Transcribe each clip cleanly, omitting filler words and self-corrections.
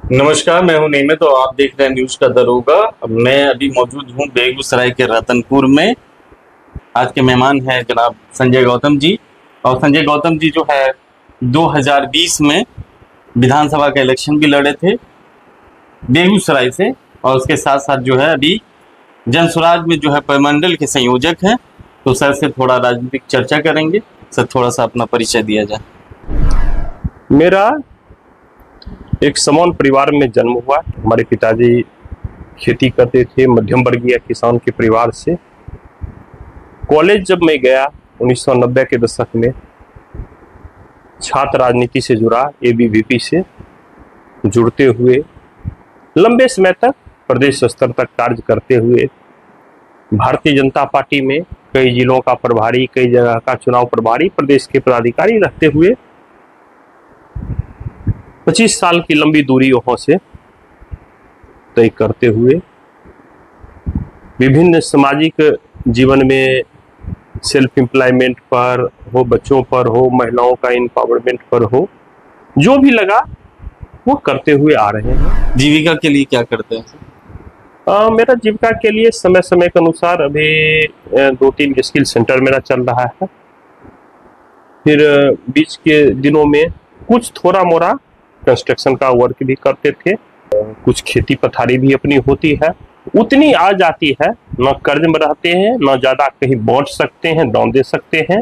नमस्कार, मैं हूं नियमित तो आप देख रहे हैं न्यूज का दरोगा। मैं अभी मौजूद हूं बेगूसराय के रतनपुर में। आज के मेहमान हैं जनाब संजय गौतम जी। और संजय गौतम जी जो है 2020 में विधानसभा का इलेक्शन भी लड़े थे बेगूसराय से, और उसके साथ साथ जो है अभी जनसुराज में जो है प्रमंडल के संयोजक हैं। तो सर से थोड़ा राजनीतिक चर्चा करेंगे। सर थोड़ा सा अपना परिचय दिया जाए। मेरा एक समान परिवार में जन्म हुआ। हमारे पिताजी खेती करते थे, मध्यम वर्गीय किसान के परिवार से। कॉलेज जब मैं गया 1990 के दशक में, छात्र राजनीति से जुड़ा, एबीवीपी से जुड़ते हुए लंबे समय तक प्रदेश स्तर तक कार्य करते हुए भारतीय जनता पार्टी में कई जिलों का प्रभारी, कई जगह का चुनाव प्रभारी, प्रदेश के पदाधिकारी रहते हुए 25 साल की लंबी दूरी वहां से तय करते हुए विभिन्न सामाजिक जीवन में सेल्फ एम्प्लॉयमेंट पर हो, बच्चों पर हो, महिलाओं का एम्पावरमेंट पर हो, जो भी लगा वो करते हुए आ रहे हैं। जीविका के लिए क्या करते हैं? मेरा जीविका के लिए समय समय के अनुसार अभी 2-3 स्किल सेंटर मेरा चल रहा है। फिर बीच के दिनों में कुछ थोड़ा मोड़ा कंस्ट्रक्शन का वर्क भी करते थे। कुछ खेती पथारी भी अपनी होती है, उतनी आ जाती है, न कर्ज में रहते हैं, न ज्यादा कहीं बांट सकते हैं, दान दे सकते हैं।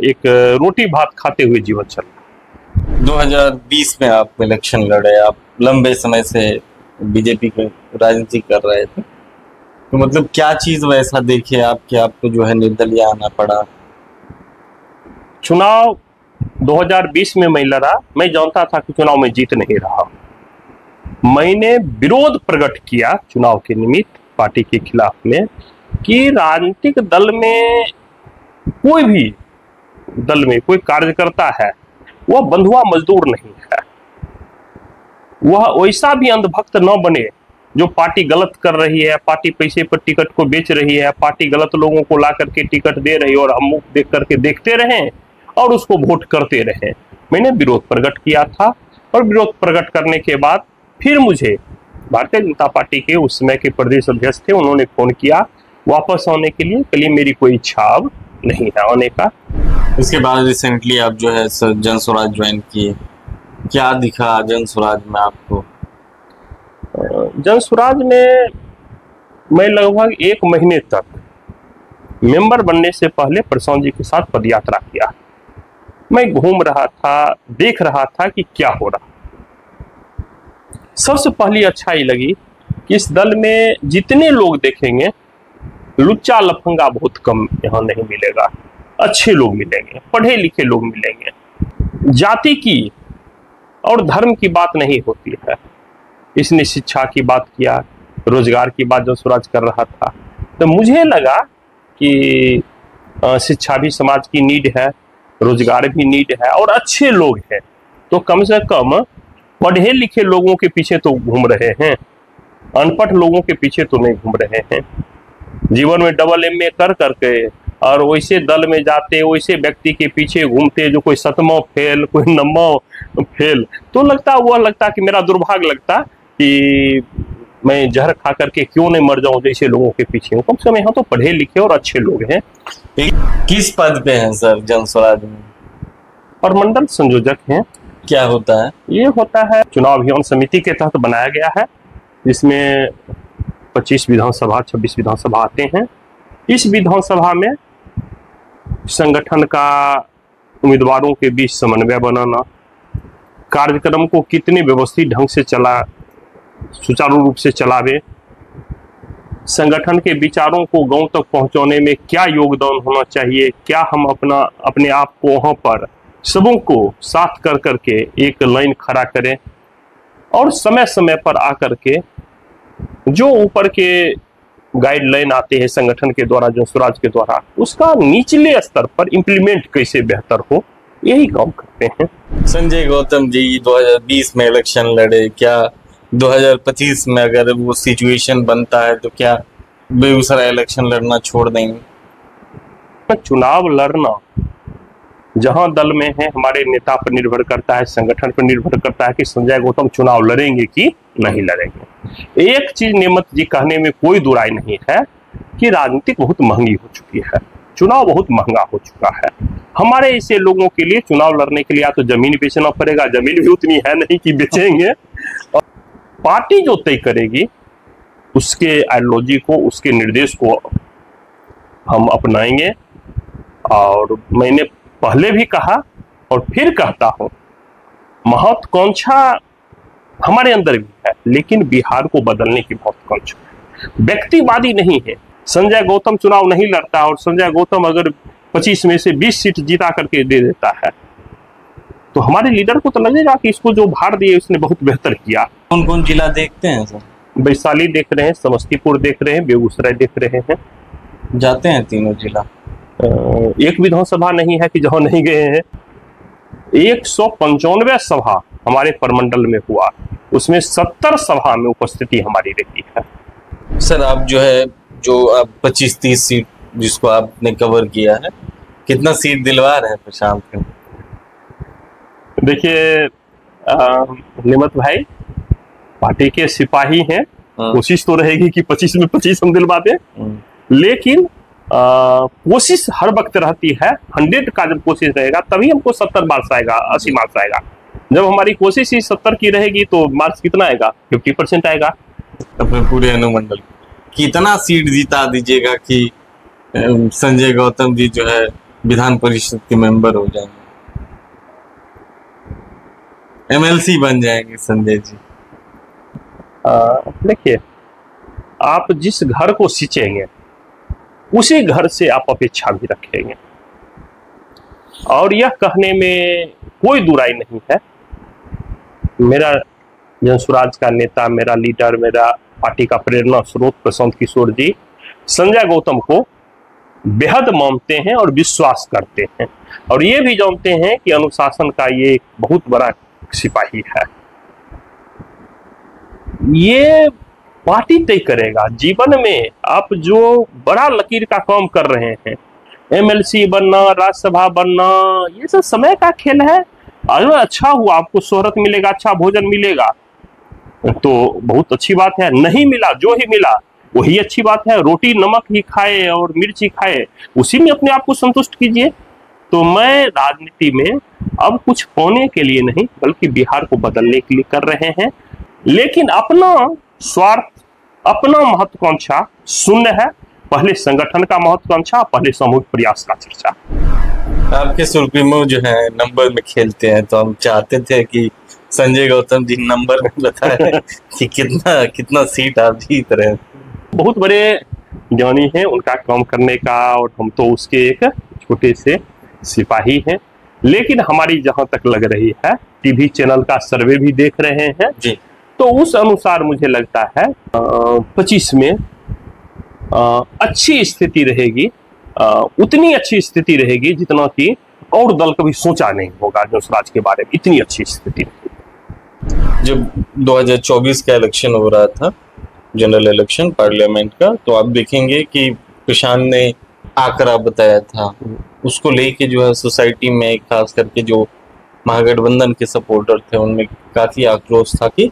एक रोटी भात खाते हुए जीवन चल रहा है। 2020 में आप इलेक्शन लड़े, आप लंबे समय से बीजेपी की राजनीति कर रहे थे, तो मतलब क्या चीज वैसा देखे आप कि आपको जो है निर्दलीय आना पड़ा? चुनाव 2020 में मैं लड़ा। मैं जानता था कि चुनाव में जीत नहीं रहा। मैंने विरोध प्रकट किया चुनाव के निमित्त पार्टी के खिलाफ में कि राजनीतिक दल में कोई भी दल में कोई कार्यकर्ता है, वह बंधुआ मजदूर नहीं है। वह वैसा भी अंधभक्त न बने जो पार्टी गलत कर रही है, पार्टी पैसे पर टिकट को बेच रही है, पार्टी गलत लोगों को ला करके टिकट दे रही है और हम मुख देख करके देखते रहें और उसको वोट करते रहे। मैंने विरोध प्रकट किया था, और विरोध प्रकट करने के बाद फिर मुझे भारतीय जनता पार्टी के उस समय के प्रदेश अध्यक्ष थे, उन्होंने फोन किया वापस आने के लिए। कल मेरी कोई इच्छा अब नहीं है आने का। इसके बाद रिसेंटली आप जो है जनसुराज ज्वाइन किए, क्या दिखा जनसुराज में आपको? जनसुराज में मैं लगभग 1 महीने तक मेंबर बनने से पहले प्रशांत जी के साथ पदयात्रा किया। मैं घूम रहा था, देख रहा था कि क्या हो रहा। सबसे पहली अच्छाई लगी कि इस दल में जितने लोग देखेंगे, लुच्चा लफंगा बहुत कम यहाँ नहीं मिलेगा। अच्छे लोग मिलेंगे, पढ़े लिखे लोग मिलेंगे। जाति की और धर्म की बात नहीं होती है। इसने शिक्षा की बात किया, रोजगार की बात जो स्वराज कर रहा था, तो मुझे लगा कि शिक्षा भी समाज की नीड है, रोजगार भी नीड है, और अच्छे लोग हैं तो कम से कम पढ़े लिखे लोगों के पीछे तो घूम रहे हैं, अनपढ़ लोगों के पीछे तो नहीं घूम रहे हैं। जीवन में डबल MA कर करके और वैसे दल में जाते, वैसे व्यक्ति के पीछे घूमते जो कोई 7वां फेल, कोई 9वां फेल, तो लगता कि मेरा दुर्भाग्य लगता कि मैं जहर खा करके क्यों नहीं मर जाऊं जैसे लोगों के पीछे हूँ। कम से कम यहाँ तो पढ़े लिखे और अच्छे लोग हैं। किस पद पे हैं सर जनसुराज में? और मंडल संयोजक हैं। क्या होता है? ये होता है चुनाव अभियान समिति के तहत बनाया गया है, जिसमें 25 विधानसभा 26 विधानसभा आते हैं। इस विधानसभा में संगठन का उम्मीदवारों के बीच समन्वय बनाना, कार्यक्रम को कितने व्यवस्थित ढंग से सुचारू रूप से चलावे, संगठन के विचारों को गांव तक पहुंचाने में क्या योगदान होना चाहिए, क्या हम अपने आप को वहां पर सबों को साथ कर करके एक लाइन खड़ा करें, और समय समय पर आकर के जो ऊपर के गाइडलाइन आते हैं संगठन के द्वारा, जो स्वराज के द्वारा, उसका निचले स्तर पर इंप्लीमेंट कैसे बेहतर हो, यही काम करते हैं। संजय गौतम जी 2020 में इलेक्शन लड़े, क्या 2025 में अगर वो सिचुएशन बनता है तो क्या बेगूसराय इलेक्शन लड़ना छोड़ देंगे? चुनाव लड़ना जहां दल में है हमारे नेता पर निर्भर करता है, संगठन पर निर्भर करता है कि संजय गौतम चुनाव लड़ेंगे कि नहीं लड़ेंगे। एक चीज नेमत जी कहने में कोई दुराई नहीं है कि राजनीति बहुत महंगी हो चुकी है, चुनाव बहुत महंगा हो चुका है। हमारे ऐसे लोगों के लिए चुनाव लड़ने के लिए या तो जमीन बेचना पड़ेगा, जमीन भी उतनी है नहीं कि बेचेंगे, और पार्टी जो तय करेगी उसके आइडियोलॉजी को, उसके निर्देश को हम अपनाएंगे। और मैंने पहले भी कहा और फिर कहता हूं, महत्वाकांक्षा हमारे अंदर भी है, लेकिन बिहार को बदलने की महत्वाकांक्षा है, व्यक्तिवादी नहीं है। संजय गौतम चुनाव नहीं लड़ता और संजय गौतम अगर 25 में से 20 सीट जीता करके दे देता है तो हमारे लीडर को तो लगेगा कि इसको जो भार दिए उसने बहुत बेहतर किया। कौन कौन जिला देखते हैं सर? वैशाली देख रहे हैं, समस्तीपुर देख रहे हैं, बेगूसराय देख रहे हैं। जाते हैं तीनों जिला? एक विधानसभा नहीं है कि जहां नहीं गए हैं। 195 सभा हमारे प्रमंडल में हुआ, उसमें 70 सभा में उपस्थिति हमारी रही है। सर आप जो आप 25-30 सीट जिसको आपने कवर किया है, कितना सीट दिलवा रहे हैं प्रशांत को? देखिए निमत भाई, पार्टी के सिपाही हैं, कोशिश तो रहेगी कि 25 में 25 हम दिलवा दें, लेकिन कोशिश हर वक्त रहती है। 100 का जब कोशिश रहेगा तभी हमको 70 मार्क्स आएगा, 80 मार्क्स आएगा। जब हमारी कोशिश ही 70 की रहेगी तो मार्क्स कितना आएगा? 50% आएगा। अपने पूरे अनुमंडल कितना सीट जीता दीजिएगा कि संजय गौतम जी जो है विधान परिषद के मेंबर हो जाएंगे, एमएलसी बन जाएंगे संजय जी? देखिए, आप जिस घर को सींचेंगे उसी घर से आप अपेक्षा भी रखेंगे, और यह कहने में कोई दुराई नहीं है। मेरा जनसुराज का नेता, मेरा लीडर, मेरा पार्टी का प्रेरणा स्रोत प्रशांत किशोर जी संजय गौतम को बेहद मानते हैं और विश्वास करते हैं, और ये भी जानते हैं कि अनुशासन का ये एक बहुत बड़ा सिपाही है। ये पार्टी तय करेगा। जीवन में आप जो बड़ा लकीर का काम कर रहे हैं, एमएलसी बनना, राज्यसभा बनना, ये सब समय का खेल है। अगर अच्छा हुआ, आपको शोहरत मिलेगा, अच्छा भोजन मिलेगा तो बहुत अच्छी बात है। नहीं मिला, जो ही मिला वही अच्छी बात है। रोटी नमक ही खाए और मिर्ची खाए, उसी में अपने आप को संतुष्ट कीजिए। तो मैं राजनीति में अब कुछ पाने के लिए नहीं बल्कि बिहार को बदलने के लिए कर रहे हैं, लेकिन अपना स्वार्थ, अपना महत्वाकांक्षा शून्य है। पहले संगठन का महत्वाकांक्षा, पहले सामूहिक प्रयास का चर्चा। आपके सुप्रीमो जो है नंबर में खेलते हैं, तो हम चाहते थे कि संजय गौतम जी नंबर में बताएं कि कितना सीट आप जीत रहे हैं। बहुत बड़े ज्ञानी हैं, उनका काम करने का, और हम तो उसके एक छोटे से सिपाही हैं। लेकिन हमारी जहां तक लग रही है, टीवी चैनल का सर्वे भी देख रहे हैं जी, तो उस अनुसार मुझे लगता है 25 में अच्छी स्थिति रहेगी, उतनी अच्छी स्थिति रहेगी जितना कि और दल कभी सोचा नहीं होगा जनसुराज के बारे में। इतनी अच्छी स्थिति जब 2024 का इलेक्शन हो रहा था, जनरल इलेक्शन पार्लियामेंट का, तो आप देखेंगे कि प्रशांत ने आंकड़ा बताया था, उसको लेके जो है सोसाइटी में खास करके जो महागठबंधन के सपोर्टर थे उनमें काफी आक्रोश था कि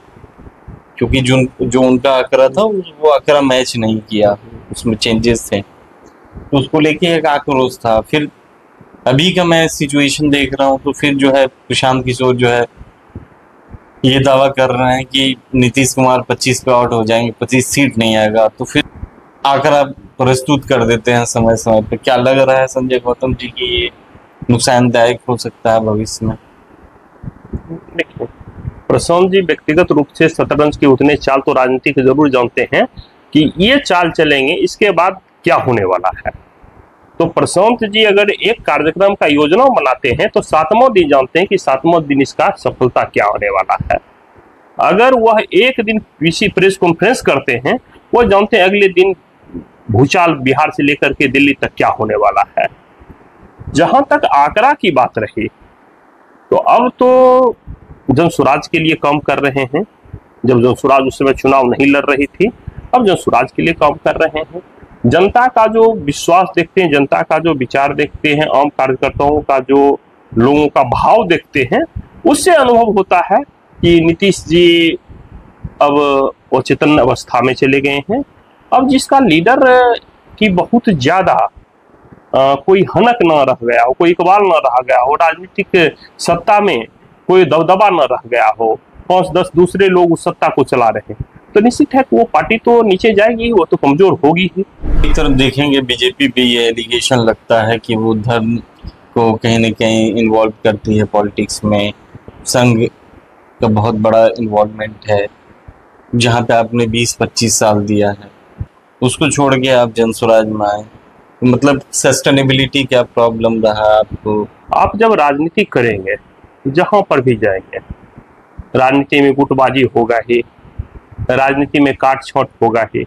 क्योंकि जो उनका आंकड़ा था वो आंकड़ा मैच नहीं किया, उसमें चेंजेस थे, तो उसको लेके एक आक्रोश था। फिर अभी का मैं सिचुएशन देख रहा हूँ तो फिर जो है प्रशांत किशोर जो है ये दावा कर रहे हैं कि नीतीश कुमार 25 पे आउट हो जाएंगे, 25 सीट नहीं आएगा, तो फिर आंकड़ा प्रस्तुत कर देते हैं समय समय पे। क्या लग रहा है संजय गौतम जी की ये नुकसानदायक हो सकता है भविष्य में? देखिए, प्रशांत जी व्यक्तिगत रूप से शतरंज के उतने चाल तो राजनीति के जरूर जानते हैं कि ये चाल चलेंगे, इसके बाद क्या होने वाला है। तो प्रशांत जी अगर एक कार्यक्रम का योजना बनाते हैं तो 7वां दिन जानते हैं कि 7वां दिन इसका सफलता क्या होने वाला है। अगर वह एक दिन किसी प्रेस कॉन्फ्रेंस करते हैं, वो जानते हैं अगले दिन भूचाल बिहार से लेकर के दिल्ली तक क्या होने वाला है। जहां तक आंकड़ा की बात रही, तो अब तो जनसुराज के लिए काम कर रहे हैं। जब जनसुराज उस समय चुनाव नहीं लड़ रही थी, अब जनसुराज के लिए काम कर रहे हैं। जनता का जो विश्वास देखते हैं, जनता का जो विचार देखते हैं, आम कार्यकर्ताओं का जो लोगों का भाव देखते हैं, उससे अनुभव होता है कि नीतीश जी अब वो चेतन अवस्था में चले गए हैं। अब जिसका लीडर की बहुत ज्यादा कोई हनक न रह गया हो, कोई इकबाल न रह गया हो, राजनीतिक सत्ता में कोई दबदबा न रह गया हो, 5-10 दूसरे लोग उस सत्ता को चला रहे हैं, तो निश्चित है कि वो पार्टी तो नीचे जाएगी, वो तो कमजोर होगी ही। एक तरफ देखेंगे बीजेपी पे ये एलिगेशन लगता है कि वो धर्म को कहीं न कहीं इन्वॉल्व करती है पॉलिटिक्स में, संघ का बहुत बड़ा इन्वॉल्वमेंट है, जहाँ पे आपने 20-25 साल दिया है, उसको छोड़ के आप जनस्वराज में आए, मतलब सस्टेनेबिलिटी क्या प्रॉब्लम रहा आपको? आप जब राजनीति करेंगे, जहां पर भी जाएंगे, राजनीति में गुटबाजी होगा ही, राजनीति में काट छांट होगा ही।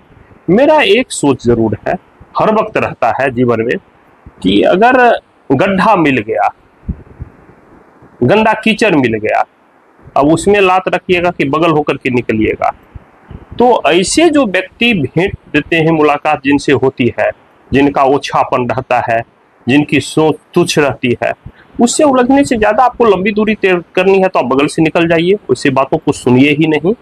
मेरा एक सोच जरूर है, हर वक्त रहता है जीवन में, कि अगर गड्ढा मिल गया, गंदा कीचड़ मिल गया, अब उसमें लात रखिएगा कि बगल होकर के निकलिएगा। तो ऐसे जो व्यक्ति भेंट देते हैं, मुलाकात जिनसे होती है, जिनका ओछापन रहता है, जिनकी सोच तुच्छ रहती है, उससे उलझने से ज्यादा आपको लंबी दूरी तय करनी है तो आप बगल से निकल जाइए, वैसे बातों को सुनिए ही नहीं,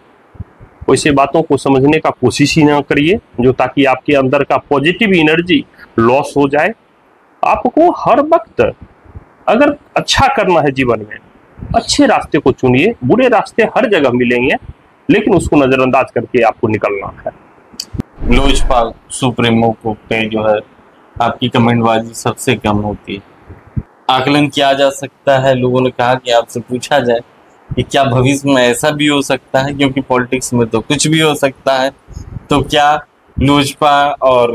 वैसे बातों को समझने का कोशिश ही ना करिए, जो ताकि आपके अंदर का पॉजिटिव एनर्जी लॉस हो जाए। आपको हर वक्त अगर अच्छा करना है जीवन में, अच्छे रास्ते को चुनिए, बुरे रास्ते हर जगह मिलेंगे, लेकिन उसको नजरअंदाज करके आपको निकलना है। लोजपा सुप्रीमो को पे जो है आपकी कमेंटबाजी सबसे कम होती है, आकलन किया जा सकता है? लोगों ने कहा कि आपसे पूछा जाए कि क्या भविष्य में ऐसा भी हो सकता है, क्योंकि पॉलिटिक्स में तो कुछ भी हो सकता है, तो क्या लोजपा और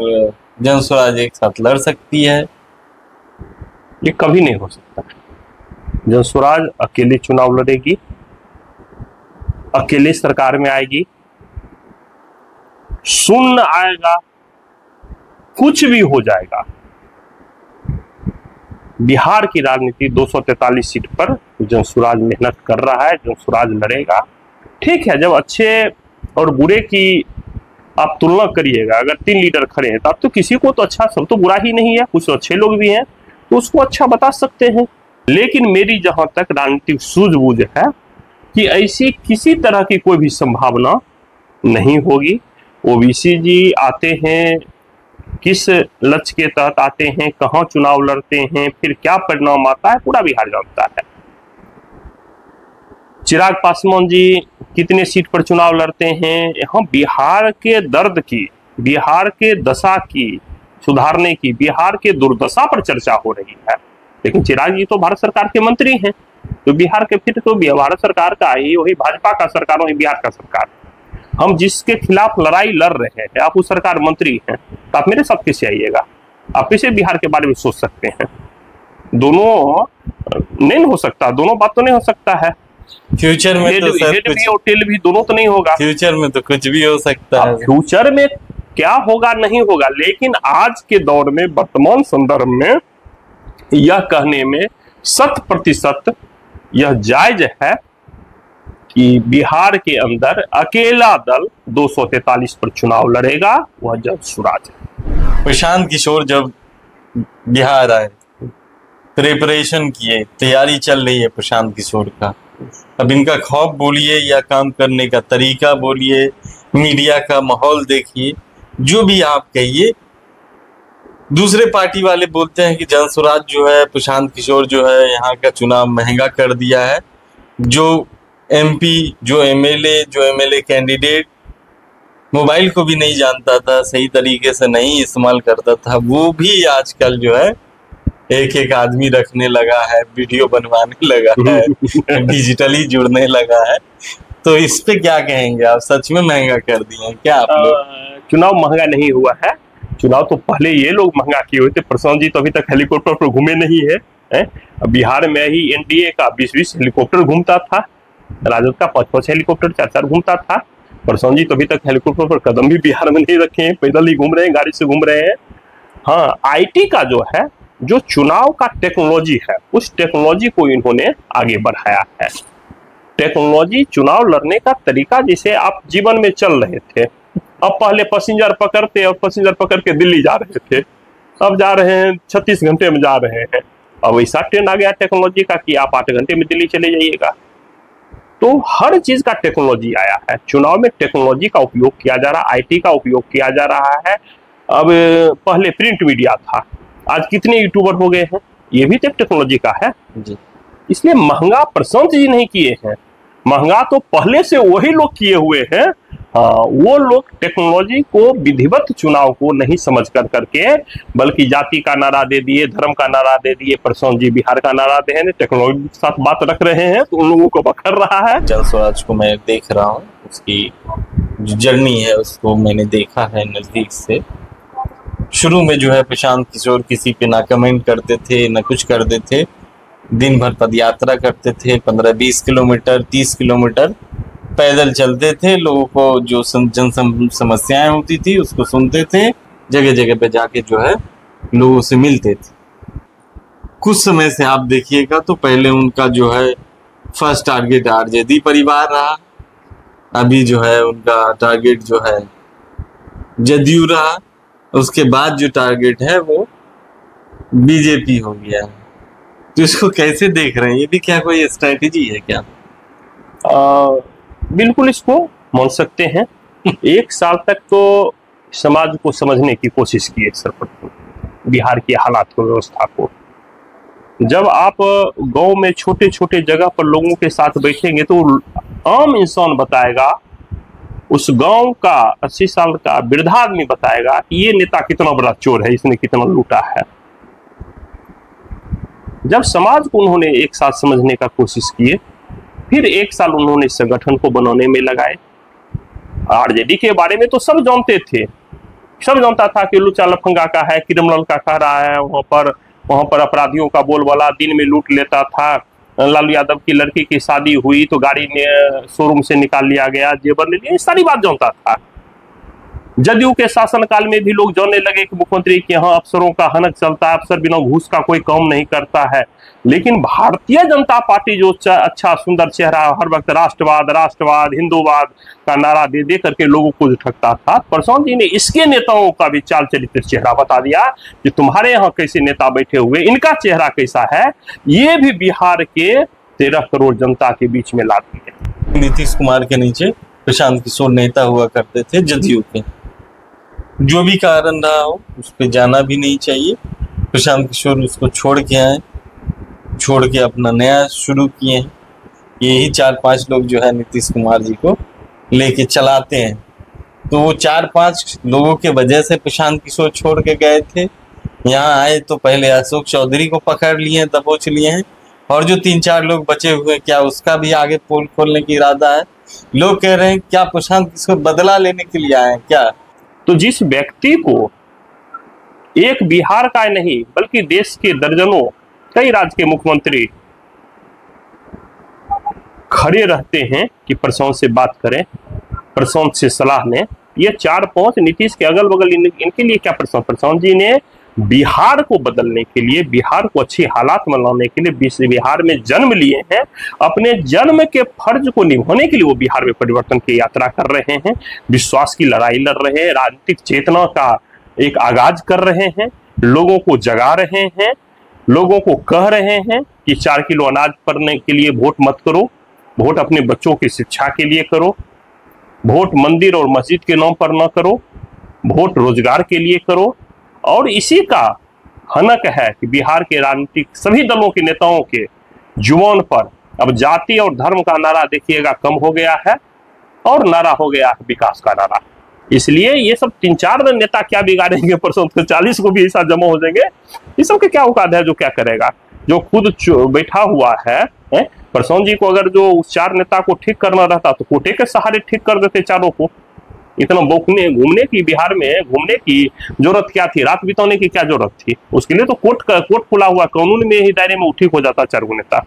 जनस्वराज एक साथ लड़ सकती है? ये कभी नहीं हो सकता। जनस्वराज अकेले चुनाव लड़ेगी, अकेले सरकार में आएगी, शून्य आएगा, कुछ भी हो जाएगा। बिहार की राजनीति 243 सीट पर जनसुराज मेहनत कर रहा है, जनसुराज लड़ेगा। ठीक है, जब अच्छे और बुरे की आप तुलना करिएगा, अगर 3 लीडर खड़े हैं तब तो किसी को तो अच्छा, सब तो बुरा ही नहीं है, कुछ अच्छे लोग भी हैं तो उसको अच्छा बता सकते हैं। लेकिन मेरी जहां तक राजनीतिक सूझबूझ है कि ऐसी किसी तरह की कोई भी संभावना नहीं होगी। ओबीसी जी आते हैं, किस लक्ष्य के तहत आते हैं, कहां चुनाव लड़ते हैं, फिर क्या परिणाम आता है, पूरा बिहार जानता है। चिराग पासवान जी कितने सीट पर चुनाव लड़ते हैं, यहाँ बिहार के दर्द की, बिहार के दशा की सुधारने की, बिहार के दुर्दशा पर चर्चा हो रही है। लेकिन चिराग जी तो भारत सरकार के मंत्री हैं, तो बिहार के फिर तो भारत सरकार का ही, वही भाजपा का सरकार, वही बिहार का सरकार। हम जिसके खिलाफ लड़ाई लड़ रहे हैं, आप उस सरकार मंत्री हैं, तो आप मेरे साथ कैसे आइएगा? आप कैसे बिहार के बारे में सोच सकते हैं? दोनों नहीं हो सकता, दोनों बात तो नहीं हो सकता है। फ्यूचर में तो सर हेड भी और टेल भी दोनों तो नहीं होगा। फ्यूचर में तो कुछ भी हो सकता है। फ्यूचर में क्या होगा नहीं होगा, लेकिन आज के दौर में, वर्तमान संदर्भ में यह कहने में 100% यह जायज है कि बिहार के अंदर अकेला दल 243 पर चुनाव लड़ेगा, वह जनसुराज है। प्रशांत किशोर जब बिहार आए, प्रिपरेशन किए, तैयारी चल रही है प्रशांत किशोर का, अब इनका खौफ बोलिए या काम करने का तरीका बोलिए, मीडिया का माहौल देखिए, जो भी आप कहिए, दूसरे पार्टी वाले बोलते हैं कि जनसुराज जो है, प्रशांत किशोर जो है, यहाँ का चुनाव महंगा कर दिया है। जो एमपी, जो एमएलए कैंडिडेट मोबाइल को भी नहीं जानता था, सही तरीके से नहीं इस्तेमाल करता था, वो भी आजकल जो है एक आदमी रखने लगा है, वीडियो बनवाने लगा है, डिजिटली जुड़ने लगा है। तो इस पे क्या कहेंगे आप? सच में महंगा कर दिए हैं क्या आप लोग? चुनाव महंगा नहीं हुआ है, चुनाव तो पहले ये लोग महंगा किए हुए थे। प्रशांत जी तो अभी तक हेलीकॉप्टर पर घूमे नहीं है। बिहार में ही एनडीए का 20-20 हेलीकॉप्टर घूमता था, राजद का 5-5 हेलीकॉप्टर 4-4 घूमता था। प्रशांत जी तो अभी तक हेलीकॉप्टर पर कदम भी बिहार में नहीं रखे हैं, पैदल ही घूम रहे हैं, गाड़ी से घूम रहे हैं। हाँ, आईटी का जो है, जो चुनाव का टेक्नोलॉजी है, उस टेक्नोलॉजी को इन्होंने आगे बढ़ाया है। टेक्नोलॉजी, चुनाव लड़ने का तरीका, जिसे आप जीवन में चल रहे थे, अब पहले पैसेंजर पकड़ते और पैसेंजर पकड़ के दिल्ली जा रहे थे, अब जा रहे हैं 36 घंटे में जा रहे हैं। अब ऐसा ट्रेंड आ गया टेक्नोलॉजी का कि आप 8 घंटे में दिल्ली चले जाइएगा। तो हर चीज का टेक्नोलॉजी आया है, चुनाव में टेक्नोलॉजी का उपयोग किया जा रहा है, आईटी का उपयोग किया जा रहा है। अब पहले प्रिंट मीडिया था, आज कितने यूट्यूबर हो गए हैं, ये भी टेक्नोलॉजी का है जी। इसलिए महंगा प्रशांत जी नहीं किए हैं, महंगा तो पहले से वही लोग किए हुए हैं। वो लोग टेक्नोलॉजी को विधिवत चुनाव को नहीं समझ करके बल्कि जाति का नारा दे दिए, धर्म का नारा दे दिए। प्रशांत जी बिहार का नारा दे हैं, टेक्नोलॉजी के साथ बात रख रहे हैं तो उन लोगों को बखर रहा है। जन स्वराज को मैं देख रहा हूँ, उसकी जो जर्नी है उसको मैंने देखा है नजदीक से। शुरू में जो है प्रशांत किशोर किसी पे ना कमेंट करते थे ना कुछ करते थे, दिन भर पद यात्रा करते थे, 15-20 किलोमीटर 30 किलोमीटर पैदल चलते थे, लोगों को जो जन समस्याएं होती थी उसको सुनते थे, जगह जगह पे जाके जो है लोगों से मिलते थे। कुछ समय से आप देखिएगा तो पहले उनका जो है फर्स्ट टारगेट आरजेडी परिवार रहा, अभी जो है उनका टारगेट जो है जदयू रहा, उसके बाद जो टारगेट है वो बीजेपी हो गया है। तो इसको कैसे देख रहे हैं, ये भी क्या कोई स्ट्रैटेजी है क्या? बिल्कुल इसको मान सकते हैं। एक साल तक तो समाज को समझने की कोशिश की है सरपंच, बिहार की हालात को, व्यवस्था को। जब आप गांव में छोटे छोटे जगह पर लोगों के साथ बैठेंगे तो आम इंसान बताएगा, उस गांव का 80 साल का वृद्धा आदमी बताएगा कि ये नेता कितना बड़ा चोर है, इसने कितना लूटा है। जब समाज को उन्होंने एक साथ समझने का कोशिश किए, फिर एक साल उन्होंने संगठन को बनाने में लगाए। आरजेडी के बारे में तो सब जानते थे, सब जानता था कि लुच्चा लफंगा का है, क्रिमिनल का कह रहा है, वहां पर अपराधियों का बोलबाला, दिन में लूट लेता था। लालू यादव की लड़की की शादी हुई तो गाड़ी ने शोरूम से निकाल लिया गया, जेवर ले लिया, सारी बात जानता था। जदयू के शासनकाल में भी लोग जानने लगे कि मुख्यमंत्री के यहाँ अफसरों का हनक चलता है, अफसर बिना घूस का कोई काम नहीं करता है। लेकिन भारतीय जनता पार्टी जो अच्छा सुंदर चेहरा, हर वक्त राष्ट्रवाद राष्ट्रवाद हिंदूवाद का नारा दे दे करके लोगों को ठगता था, प्रशांत जी ने इसके नेताओं का भी चाल चरित्र चेहरा बता दिया कि तुम्हारे यहाँ कैसे नेता बैठे हुए, इनका चेहरा कैसा है, ये भी बिहार के 13 करोड़ जनता के बीच में ला दिए। नीतीश कुमार के नीचे प्रशांत किशोर नेता हुआ करते थे जदयू के, जो भी कारण रहा हो उस पर जाना भी नहीं चाहिए। प्रशांत किशोर उसको छोड़ के आए, छोड़ के अपना नया शुरू किए हैं। यही 4-5 लोग जो है नीतीश कुमार जी को लेके चलाते हैं। तो वो 4-5 लोगों के वजह से प्रशांत किशोर छोड़ के गए थे, यहाँ आए तो पहले अशोक चौधरी को पकड़ लिए, दबोच लिए हैं, और जो 3-4 लोग बचे हुए क्या उसका भी आगे पोल खोलने की इरादा है। लोग कह रहे हैं क्या प्रशांत किशोर बदला लेने के लिए आए हैं क्या? तो जिस व्यक्ति को एक बिहार का नहीं बल्कि देश के दर्जनों कई राज्य के मुख्यमंत्री खड़े रहते हैं कि प्रशांत से बात करें, प्रशांत से सलाह लें, ये 4-5 नीतीश के अगल बगल इनके लिए क्या प्रशांत जी ने बिहार को बदलने के लिए, बिहार को अच्छी हालात में लाने के लिए बिहार में जन्म लिए हैं। अपने जन्म के फर्ज को निभाने के लिए वो बिहार में परिवर्तन की यात्रा कर रहे हैं, विश्वास की लड़ाई लड़ रहे हैं, राजनीतिक चेतना का एक आगाज कर रहे हैं, लोगों को जगा रहे हैं, लोगों को कह रहे हैं कि 4 किलो अनाज पड़ने के लिए वोट मत करो, वोट अपने बच्चों की शिक्षा के लिए करो, वोट मंदिर और मस्जिद के नाम पर न करो, वोट रोजगार के लिए करो। और इसी का हनक है कि बिहार के राजनीतिक सभी दलों के नेताओं के जुबान पर अब जाति और धर्म का नारा देखिएगा कम हो गया है और नारा हो गया है विकास का नारा। इसलिए ये सब 3-4 नेता क्या बिगाड़ेंगे, प्रशांत को 40 को भी ऐसा जमा हो जाएंगे, इस सब के क्या औकात है, जो क्या करेगा, जो खुद बैठा हुआ है। प्रशांत जी को अगर जो उस 4 नेता को ठीक करना रहता तो कोटे के सहारे ठीक कर देते चारों को। इतना बौखने घूमने की, बिहार में घूमने की जरूरत क्या थी, रात बिताने की क्या जरूरत थी? उसके लिए तो कोर्ट खुला हुआ, कानून में ही दायरे में ठीक हो जाता 4 नेता।